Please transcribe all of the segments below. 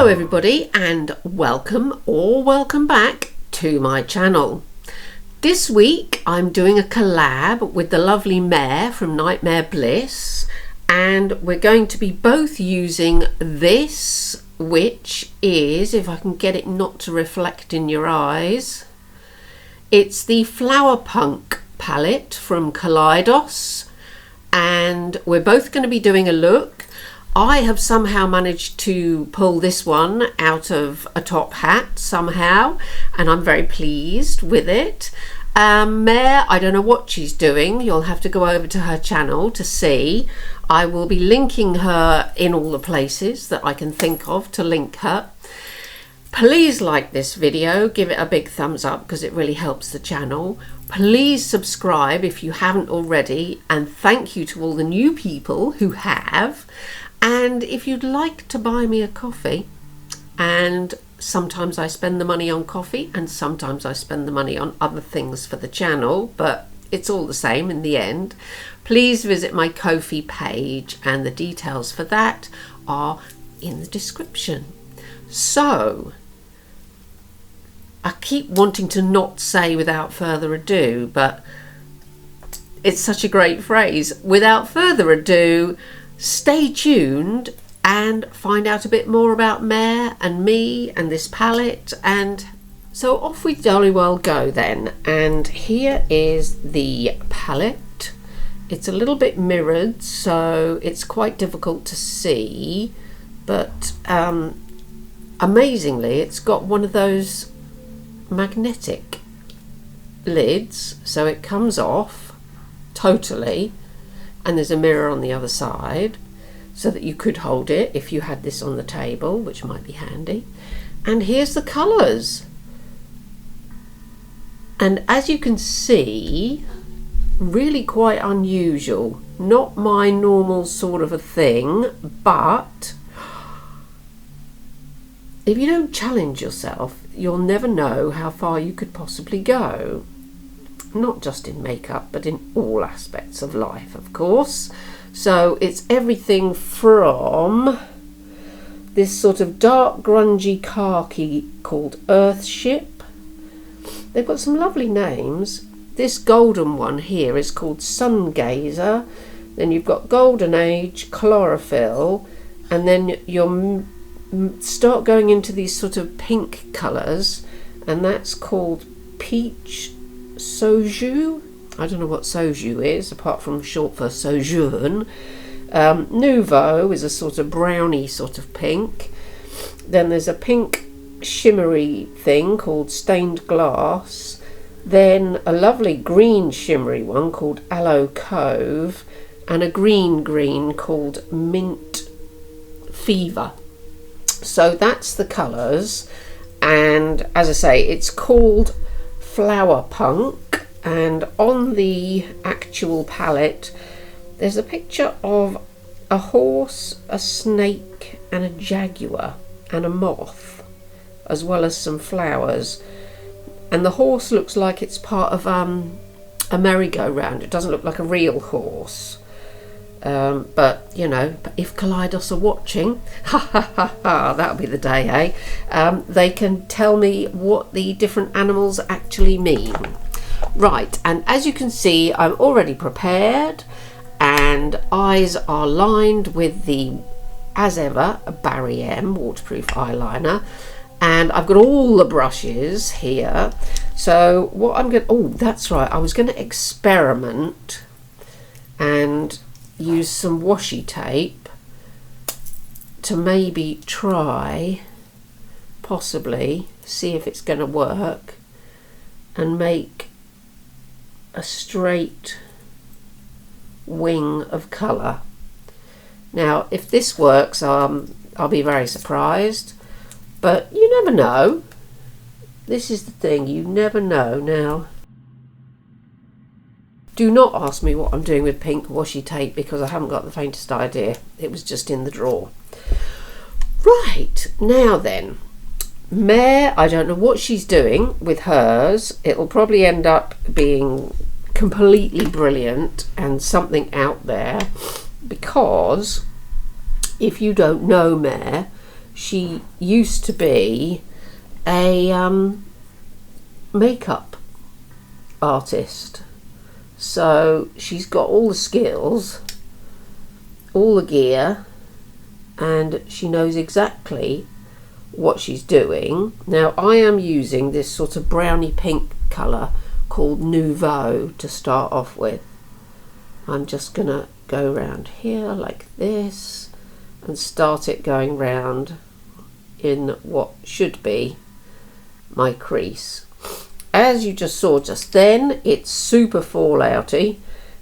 Hello everybody, and welcome or welcome back to my channel. This week I'm doing a collab with the lovely Mare from Nightmare Bliss, and we're going to be both using this, which is, if I can get it not to reflect in your eyes, it's the Flower Punk palette from Eldergoths, and we're both going to be doing a look. I have somehow managed to pull this one out of a top hat somehow, and I'm very pleased with it. Mare, I don't know what she's doing. You'll have to go over to her channel to see. I will be linking her in all the places that I can think of to link her. Please like this video, give it a big thumbs up because it really helps the channel. Please subscribe if you haven't already, and thank you to all the new people who have. And if you'd like to buy me a coffee, and sometimes I spend the money on coffee and sometimes I spend the money on other things for the channel, but it's all the same in the end, please visit my Ko-fi page, and the details for that are in the description. So, I keep wanting to not say without further ado, but it's such a great phrase. Without further ado, stay tuned and find out a bit more about Mare and me and this palette. And so off we jolly well go then. And here is the palette. It's a little bit mirrored, so it's quite difficult to see, but amazingly it's got one of those magnetic lids, so it comes off totally, and there's a mirror on the other side so that you could hold it if you had this on the table, which might be handy. And here's the colours, and as you can see, really quite unusual, not my normal sort of a thing, but if you don't challenge yourself, you'll never know how far you could possibly go. Not just in makeup, but in all aspects of life, of course. So it's everything from this sort of dark grungy khaki called Earthship. They've got some lovely names. This golden one here is called Sungazer. Then you've got Golden Age, Chlorophyll, and then you'll start going into these sort of pink colours, and that's called Peach Soju. I don't know what Soju is, apart from short for Sojourn. Nouveau is a sort of browny sort of pink. Then there's a pink shimmery thing called Stained Glass. Then a lovely green shimmery one called Aloe Cove, and a green called Mint Fever. So that's the colours, and as I say, it's called Flower Punk, and on the actual palette there's a picture of a horse, a snake and a jaguar and a moth, as well as some flowers. And the horse looks like it's part of a merry-go-round. It doesn't look like a real horse. But you know, if Eldergoths are watching, that'll be the day, eh? They can tell me what the different animals actually mean. Right, and as you can see, I'm already prepared, and eyes are lined with the, as ever, Barry M waterproof eyeliner, and I've got all the brushes here. So what I'm going, oh that's right, I was going to experiment and use some washi tape to maybe try, possibly see if it's going to work, and make a straight wing of colour. Now if this works, I'll be very surprised, but you never know. This is the thing, you never know. Now do not ask me what I'm doing with pink washi tape, because I haven't got the faintest idea. It was just in the drawer. Right, now then, Mare, I don't know what she's doing with hers. It'll probably end up being completely brilliant and something out there, because if you don't know Mare, she used to be a makeup artist. So she's got all the skills, all the gear, and she knows exactly what she's doing. Now I am using this sort of browny pink colour called Nouveau to start off with. I'm just gonna go around here like this and start it going round in what should be my crease. As you just saw just then, it's super fallouty,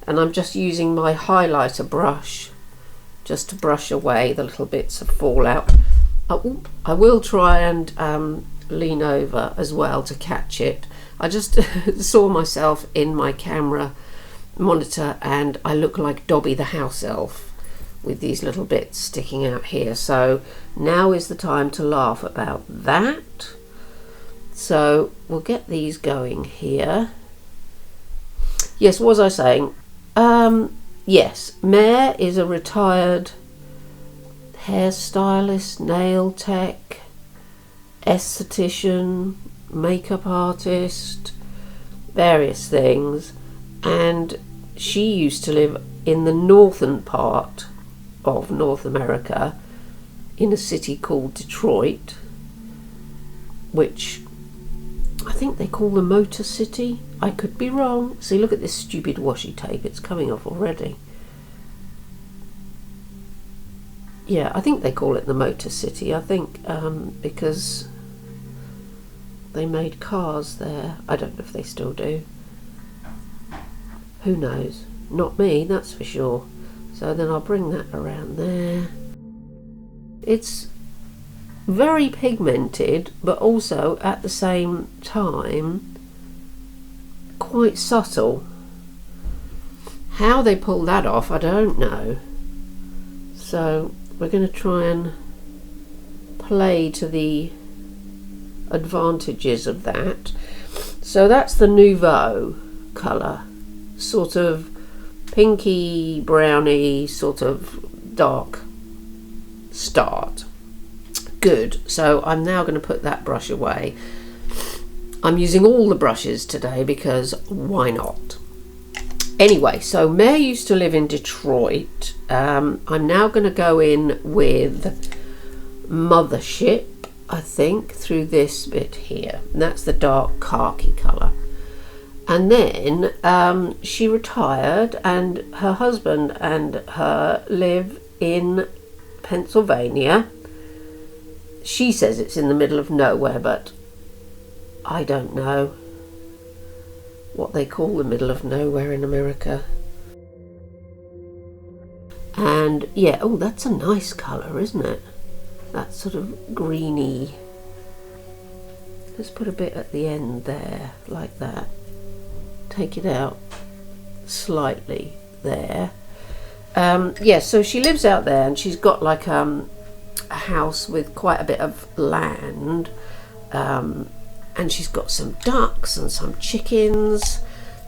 and I'm just using my highlighter brush just to brush away the little bits of fallout. I will try and lean over as well to catch it. I just saw myself in my camera monitor and I look like Dobby the house elf with these little bits sticking out here. So now is the time to laugh about that. So we'll get these going here. Yes, what was I saying? Yes, Mare is a retired hairstylist, nail tech, esthetician, makeup artist, various things, and she used to live in the northern part of North America in a city called Detroit, which I think they call the Motor City. I could be wrong. See, look at this stupid washi tape, it's coming off already. Yeah, I think they call it the Motor City. I think because they made cars there. I don't know if they still do. Who knows? Not me, that's for sure. So then I'll bring that around there. It's very pigmented, but also at the same time quite subtle. How they pull that off, I don't know. So we're going to try and play to the advantages of that. So that's the Nouveau colour, sort of pinky browny, sort of dark start. Good. So I'm now going to put that brush away. I'm using all the brushes today because why not? Anyway, so Mare used to live in Detroit. I'm now going to go in with Mothership, I think, through this bit here. And that's the dark khaki colour. And then she retired, and her husband and her live in Pennsylvania. She says it's in the middle of nowhere, but I don't know what they call the middle of nowhere in America. And yeah, oh, that's a nice colour, isn't it? That sort of greeny. Let's put a bit at the end there, like that. Take it out slightly there. Yeah, so she lives out there, and she's got like a house with quite a bit of land. And she's got some ducks and some chickens,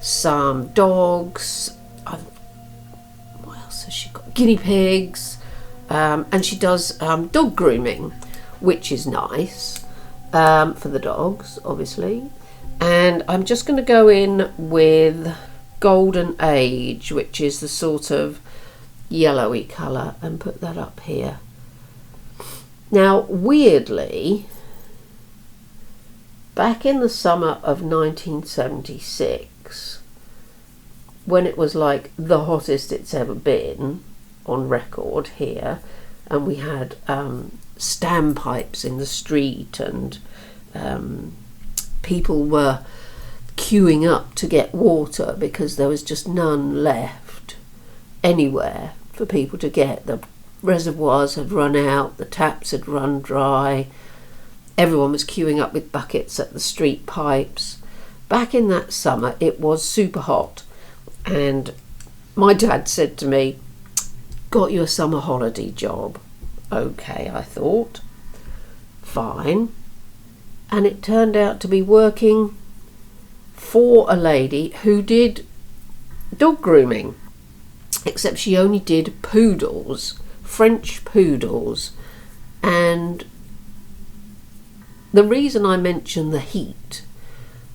some dogs. What else has she got? Guinea pigs. And she does dog grooming, which is nice for the dogs, obviously. And I'm just going to go in with Golden Age, which is the sort of yellowy colour, and put that up here. Now, weirdly, back in the summer of 1976, when it was like the hottest it's ever been on record here, and we had standpipes in the street, and people were queuing up to get water because there was just none left anywhere for people to get. The reservoirs had run out, the taps had run dry. Everyone was queuing up with buckets at the street pipes. Back in that summer, it was super hot. And my dad said to me, "Got you a summer holiday job." Okay, I thought. Fine. And it turned out to be working for a lady who did dog grooming. Except she only did poodles, French poodles. And the reason I mentioned the heat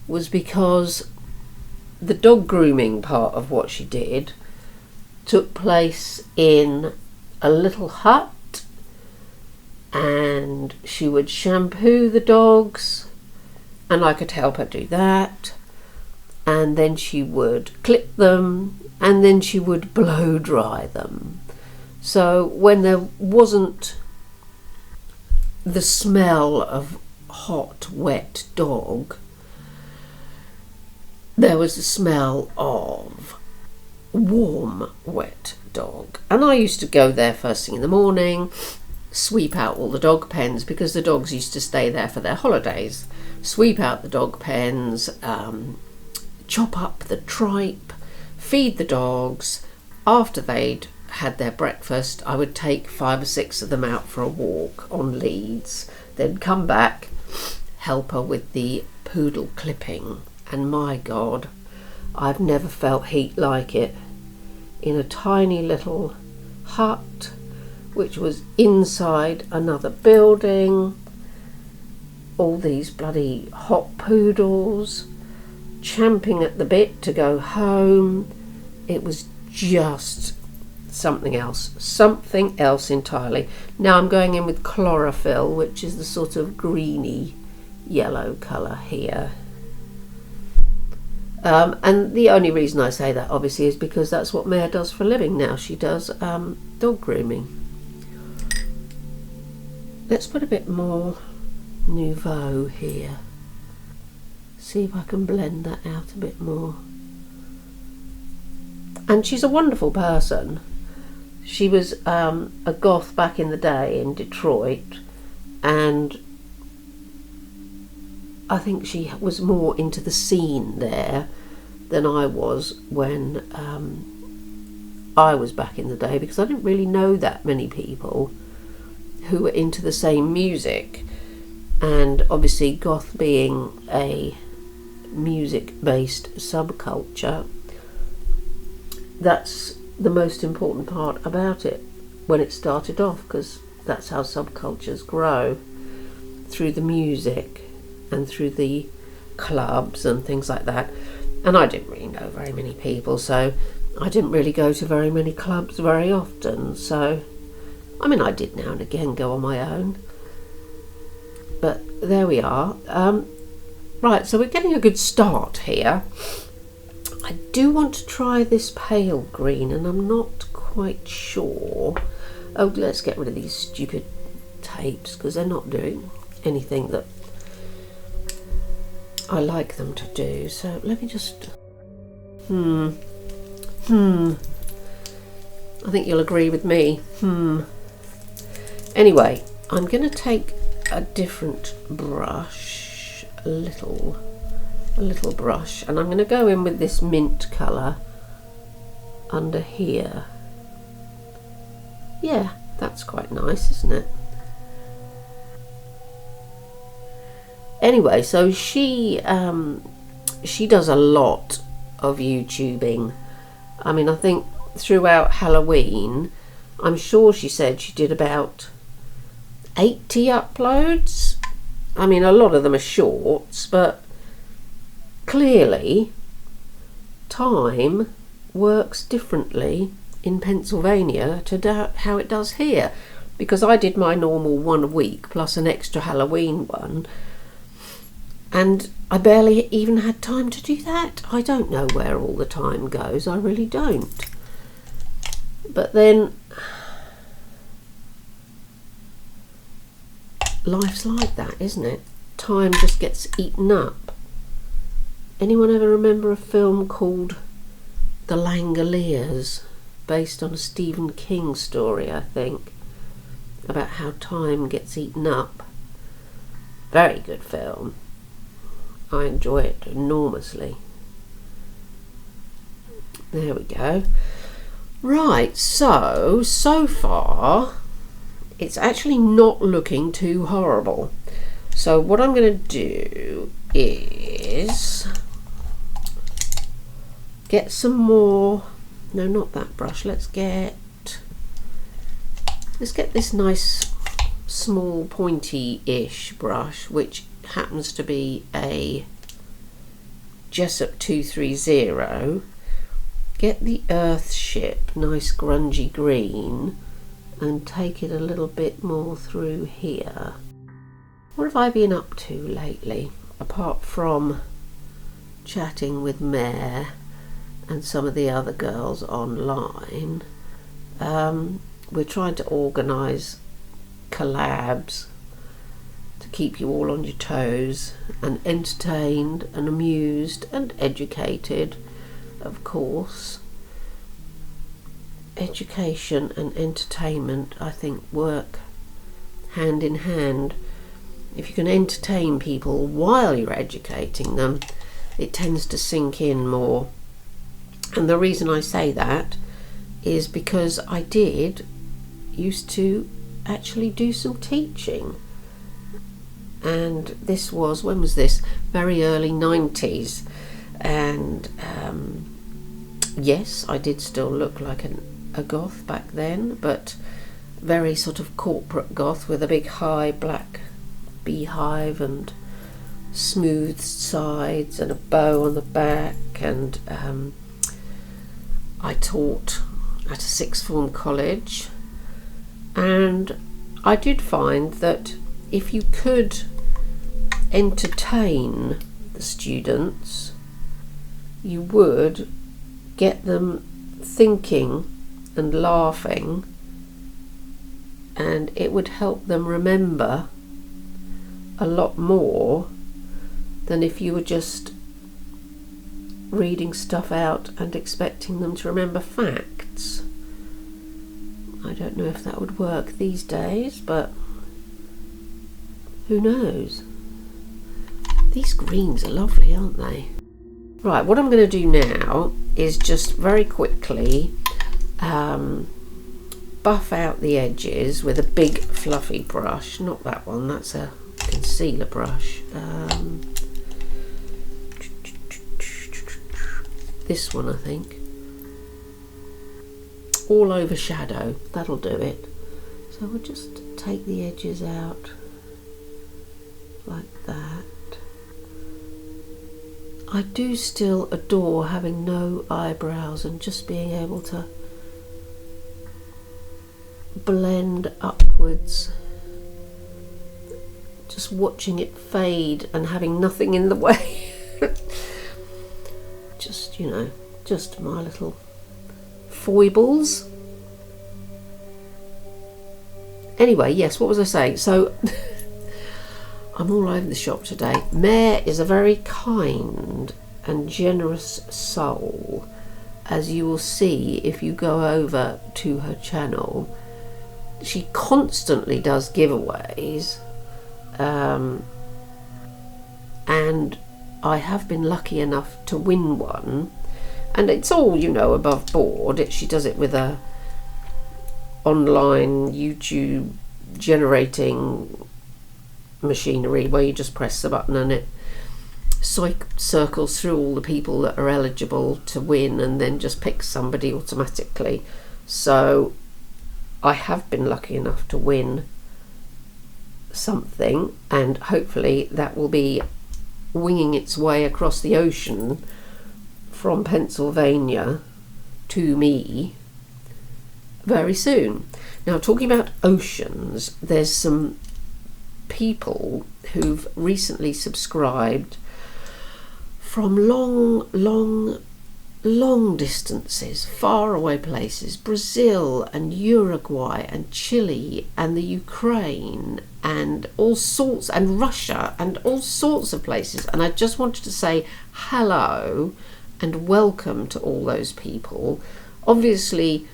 was because the dog grooming part of what she did took place in a little hut, and she would shampoo the dogs, and I could help her do that, and then she would clip them, and then she would blow dry them. So when there wasn't the smell of hot, wet dog, there was the smell of warm, wet dog. And I used to go there first thing in the morning, sweep out all the dog pens, because the dogs used to stay there for their holidays. Sweep out the dog pens, chop up the tripe, feed the dogs. After they'd had their breakfast, I would take 5 or 6 of them out for a walk on leads, then come back, help her with the poodle clipping. And my God, I've never felt heat like it. In a tiny little hut, which was inside another building, all these bloody hot poodles champing at the bit to go home. It was just something else entirely. Now I'm going in with chlorophyll, which is the sort of greeny yellow colour here. And the only reason I say that, obviously, is because that's what Mare does for a living now. She does dog grooming. Let's put a bit more Nouveau here. See if I can blend that out a bit more. And she's a wonderful person. She was a goth back in the day in Detroit, and I think she was more into the scene there than I was when I was back in the day, because I didn't really know that many people who were into the same music. And obviously goth being a music-based subculture, that's the most important part about it when it started off, because that's how subcultures grow, through the music and through the clubs and things like that. And I didn't really know very many people, so I didn't really go to very many clubs very often. So, I mean, I did now and again go on my own, but there we are. Right, so we're getting a good start here. I do want to try this pale green, and I'm not quite sure. Oh, let's get rid of these stupid tapes, because they're not doing anything that I like them to do. So let me just I think you'll agree with me. Anyway, I'm going to take a different brush, a little brush, and I'm going to go in with this mint colour under here. Yeah, that's quite nice, isn't it? Anyway, so she does a lot of YouTubing. I mean, I think throughout Halloween, I'm sure she said she did about 80 uploads. I mean, a lot of them are shorts, but clearly time works differently in Pennsylvania to how it does here, because I did my normal one a week plus an extra Halloween one, and I barely even had time to do that. I don't know where all the time goes, I really don't. But then life's like that, isn't it? Time just gets eaten up. Anyone ever remember a film called The Langoliers, based on a Stephen King story, I think, about how time gets eaten up? Very good film. I enjoy it enormously. There we go. Right, so far it's actually not looking too horrible. So what I'm going to do is get some more, no, not that brush, let's get this nice small pointy-ish brush, which happens to be a Jessup 230, get the Earthship, nice grungy green, and take it a little bit more through here. What have I been up to lately, apart from chatting with Mare and some of the other girls online? We're trying to organise collabs to keep you all on your toes and entertained and amused and educated, of course. Education and entertainment, I think, work hand in hand. If you can entertain people while you're educating them, it tends to sink in more. And the reason I say that is because I used to actually do some teaching. And this was, when was this? Very early 90s. And yes, I did still look like a goth back then, but very sort of corporate goth with a big high black beehive and smooth sides and a bow on the back. And I taught at a sixth form college, and I did find that if you could entertain the students, you would get them thinking and laughing, and it would help them remember a lot more than if you were just reading stuff out and expecting them to remember facts. I don't know if that would work these days, but who knows? These greens are lovely, aren't they? Right, what I'm going to do now is just very quickly buff out the edges with a big fluffy brush. Not that one, that's a concealer brush. This one, I think. All over shadow, that'll do it. So we'll just take the edges out like that. I do still adore having no eyebrows and just being able to blend upwards, just watching it fade and having nothing in the way. Just, you know, just my little foibles. Anyway, yes, what was I saying? So I'm all over the shop today. Mare is a very kind and generous soul, as you will see if you go over to her channel. She constantly does giveaways, and I have been lucky enough to win one, and it's all, you know, above board. She does it with a online YouTube generating machinery where you just press the button and it circles through all the people that are eligible to win and then just picks somebody automatically. So I have been lucky enough to win something, and hopefully that will be winging its way across the ocean from Pennsylvania to me very soon. Now, talking about oceans, there's some people who've recently subscribed from long distances, far away places, Brazil and Uruguay and Chile and the Ukraine and all sorts, and Russia and all sorts of places. And I just wanted to say hello and welcome to all those people. Obviously,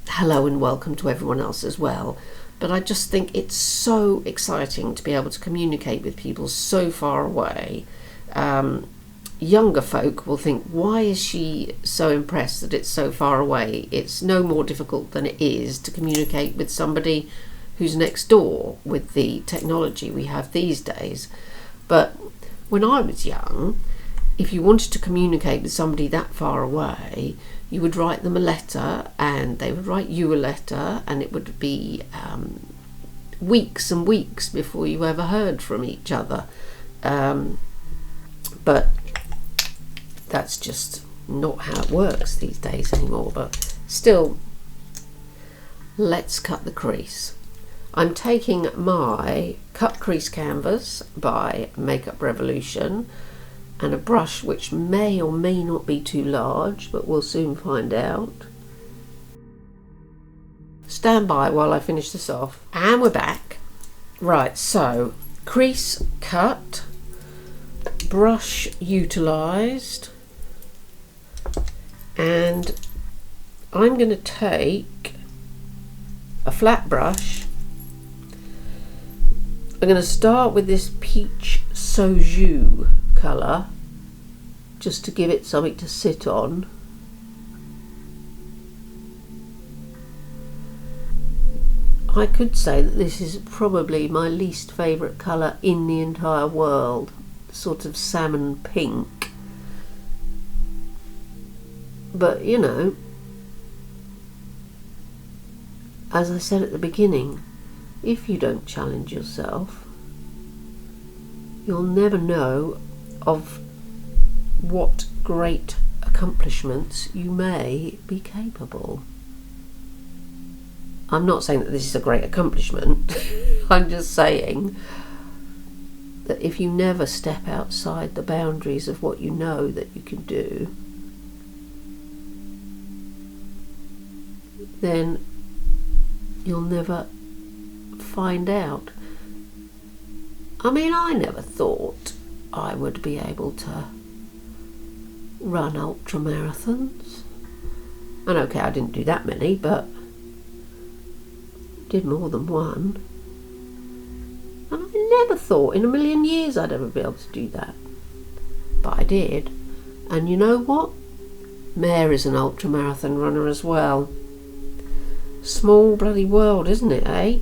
hello and welcome to everyone else as well. But I just think it's so exciting to be able to communicate with people so far away. Younger folk will think, why is she so impressed that it's so far away? It's no more difficult than it is to communicate with somebody who's next door with the technology we have these days. But when I was young, if you wanted to communicate with somebody that far away, you would write them a letter and they would write you a letter, and it would be weeks and weeks before you ever heard from each other. but that's just not how it works these days anymore. But still, let's cut the crease. I'm taking my cut crease canvas by Makeup Revolution and a brush which may or may not be too large, but we'll soon find out. Stand by while I finish this off. And we're back. Right, so crease cut, brush utilised, and I'm going to take a flat brush. I'm going to start with this peach soju colour, just to give it something to sit on. I could say that this is probably my least favourite colour in the entire world, sort of salmon pink. But you know, as I said at the beginning, if you don't challenge yourself, you'll never know of what great accomplishments you may be capable. I'm not saying that this is a great accomplishment. I'm just saying that if you never step outside the boundaries of what you know that you can do, then you'll never find out. I mean, I never thought I would be able to run ultra marathons. And okay, I didn't do that many, but did more than one. And I never thought in a million years I'd ever be able to do that. But I did. And you know what? Mare is an ultra marathon runner as well. Small bloody world, isn't it, eh?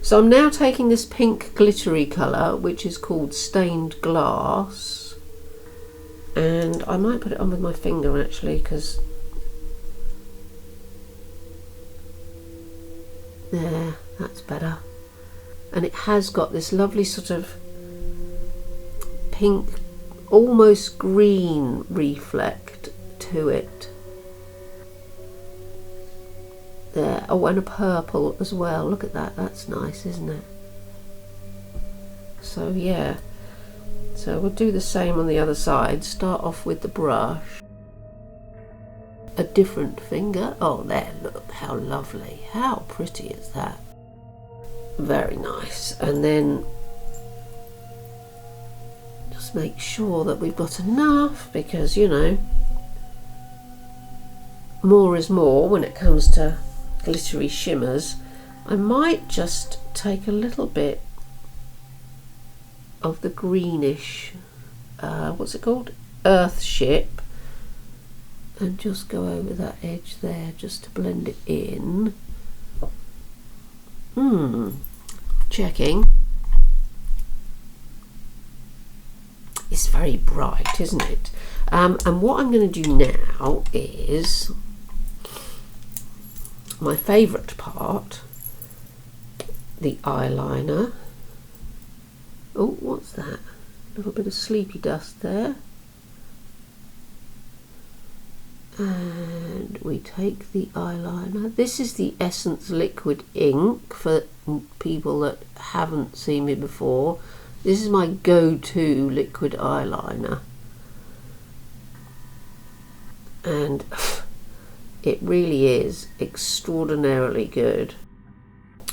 So I'm now taking this pink glittery colour, which is called Stained Glass, and I might put it on with my finger actually, because there, that's better. And it has got this lovely sort of pink, almost green reflect to it. There. Oh, and a purple as well. Look at that. That's nice, isn't it? So yeah. So we'll do the same on the other side. Start off with the brush. A different finger. Oh, there. Look how lovely. How pretty is that? Very nice. And then just make sure that we've got enough, because you know, more is more when it comes to glittery shimmers. I might just take a little bit of the greenish, what's it called? Earthship, and just go over that edge there just to blend it in. Checking. It's very bright, isn't it? And what I'm going to do now is my favourite part, the eyeliner. Oh, what's that? A little bit of sleepy dust there. And we take the eyeliner. This is the Essence Liquid Ink for people that haven't seen me before. This is my go-to liquid eyeliner. And it really is extraordinarily good.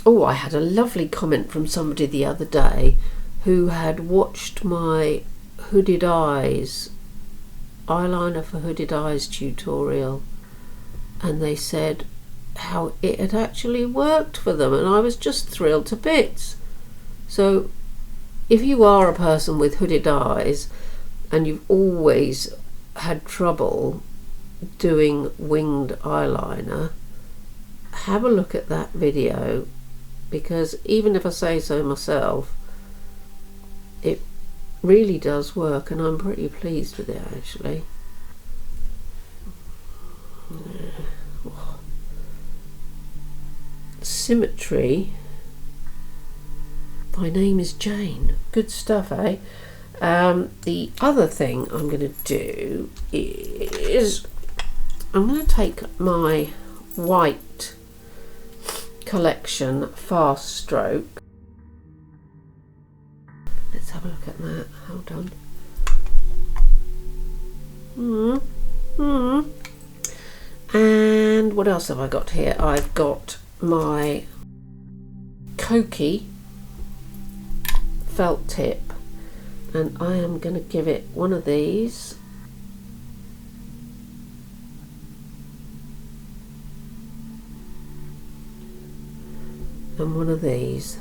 Oh, I had a lovely comment from somebody the other day who had watched my hooded eyes, eyeliner for hooded eyes tutorial, and they said how it had actually worked for them, and I was just thrilled to bits. So if you are a person with hooded eyes and you've always had trouble doing winged eyeliner, have a look at that video, because even if I say so myself, it really does work, and I'm pretty pleased with it actually. Symmetry. My name is Jane. Good stuff, eh? The other thing I'm going to do is I'm going to take my white collection fast stroke. Let's have a look at that. Hold on. And what else have I got here? I've got my Koki felt tip, and I am going to give it one of these. And one of these,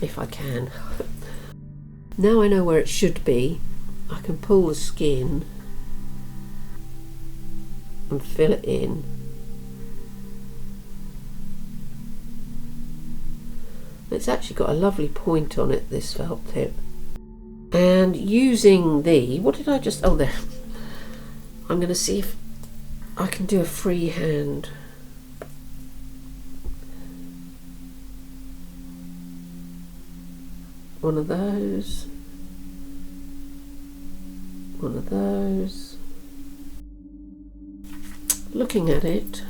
if I can. Now I know where it should be. I can pull the skin and fill it in. It's actually got a lovely point on it, this felt tip. And using what did I just, oh there. I'm going to see if I can do a free hand. One of those. One of those. Looking at it,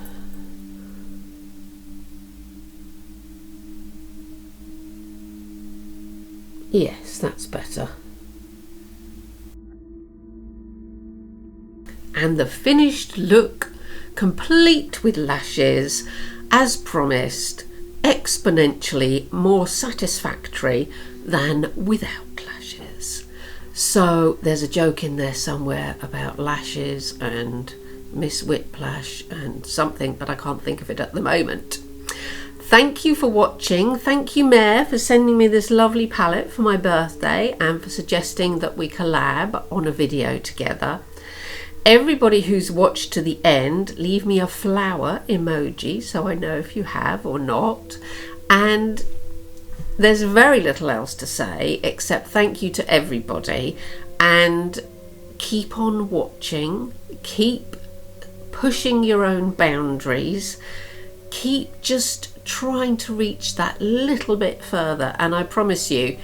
yes, that's better. And the finished look, complete with lashes, as promised, exponentially more satisfactory than without lashes. So there's a joke in there somewhere about lashes and Miss Whiplash and something, but I can't think of it at the moment. Thank you for watching. Thank you, Mare, for sending me this lovely palette for my birthday and for suggesting that we collab on a video together. Everybody who's watched to the end, leave me a flower emoji so I know if you have or not. And there's very little else to say except thank you to everybody, and keep on watching, keep pushing your own boundaries, keep just trying to reach that little bit further, and I promise you,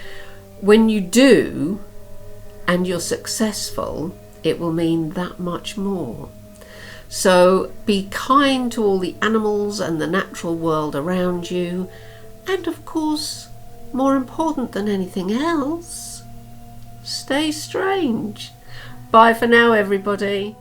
when you do and you're successful, it will mean that much more. So be kind to all the animals and the natural world around you, and of course, more important than anything else, stay strange. Bye for now, everybody.